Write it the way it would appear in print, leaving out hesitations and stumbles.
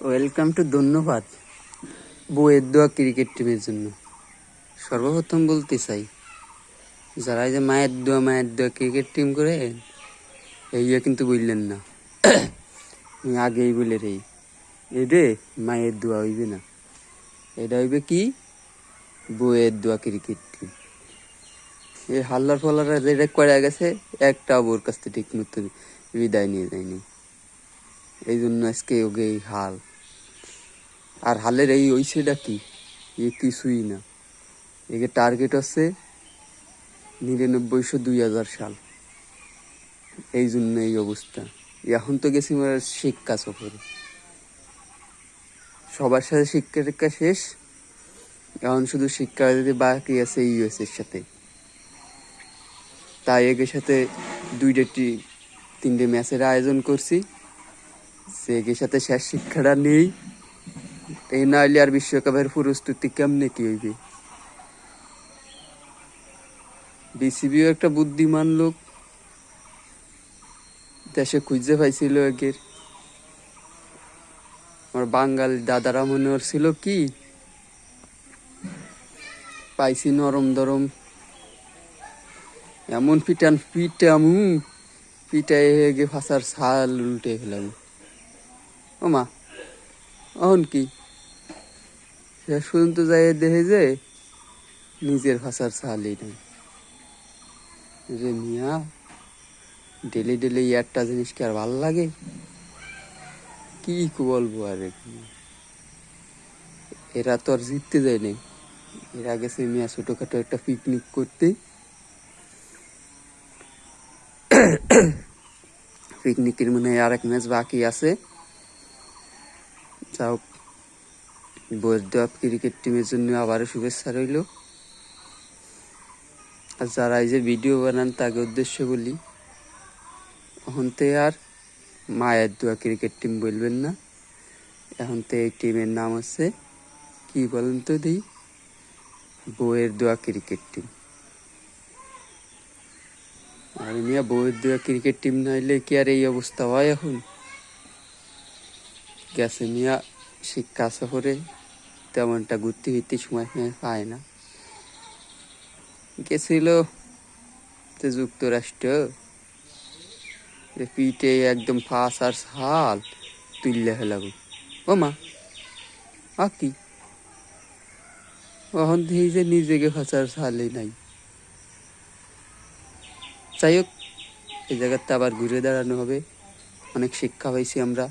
Welcome to ধন্যবাদ বউয়ের দোয়া ক্রিকেট টিমের জন্য। সর্বপ্রথম বলতে চাই, যারা এই যে মায়ের দোয়া ক্রিকেট টিম করে এইয়া কিন্তু বললেন না। আমি আগেই বলে রেই রে, মায়ের দোয়া হইবে না, এটা হইবে কি বউয়ের দোয়া ক্রিকেট টিম। এই হাল্লার ফলারা যেটা করে গেছে একটা ওর কাছ থেকে ঠিক মতো বিদায় নিয়ে যায়নি, এই জন্য আজকে ওকে এই হাল। আর হালের এই হইছেটা কি, এ কিছুই না। একে টার্গেট আছে 9900-2000 সাল, এই জন্য এই অবস্থা। এখন তো গেছি শিক্ষা সফরে, সবার সাথে শিক্ষা টিক্ষা শেষ, এখন শুধু শিক্ষা দিতে বাকি আছে ইউএসএর সাথে। তাই একের সাথে 2-3টে ম্যাচের আয়োজন করছি, সে একের সাথে শেষ শিক্ষাটা নেই। এই না হলে আর বিশ্বকাপের প্রস্তুতি কেমনে কি হইবে। বিসিবিও একটা বুদ্ধিমান লোক, দেশে খুঁজে পাইছিল একের। আমার বাঙালি দাদারা মনে হচ্ছিল কি পাইছি নরম দরম, এমন পিটাই গে ফাঁসার ছাল উল্টে ফেলাম। ও মা, অহন কি শেষ পর্যন্ত যাই দেখে যে নিজের ফাঁসার ছালই নাই রে মিয়া। ডেলি ডেলি একটা জিনিস কি আর ভাল লাগে? কি বলবো আর, এরা তো আর জিততে যায়নি। এরা গেছে মিয়া ছোটখাটো একটা পিকনিক করতে। পিকনিকের মনে হয় আর এক ম্যাচ বাকি আছে। যাও, বউয়ের দোয়া ক্রিকেট টিমের জন্য আবারও শুভেচ্ছা রইল। আর যারা এই যে ভিডিও বানান তাকে উদ্দেশ্য বলি, এখন তো আর মায়ের দোয়া ক্রিকেট টিম বলবেন না, এখন তো এই টিমের নাম হচ্ছে কি বলেন তো দিই, বউয়ের দোয়া ক্রিকেট টিম। আর মিয়া বউয়ের দোয়া ক্রিকেট টিম না হইলে কি আর এই অবস্থা হয়? এখন গেছে মিয়া শিক্ষা সফরে, তেমনটা ঘুরতে ফিরতে সময় পায় না। গেছিল যুক্তরাষ্ট্র, পিঠে একদম ফাঁস আর ছাল তুললে ফেলাব। ও মা কি এখন দেখি যে নিজেকে ফাঁসার ছালই নাই। যাই হোক, এই জায়গাতে আবার ঘুরে দাঁড়ানো হবে, অনেক শিক্ষা পাইছি আমরা।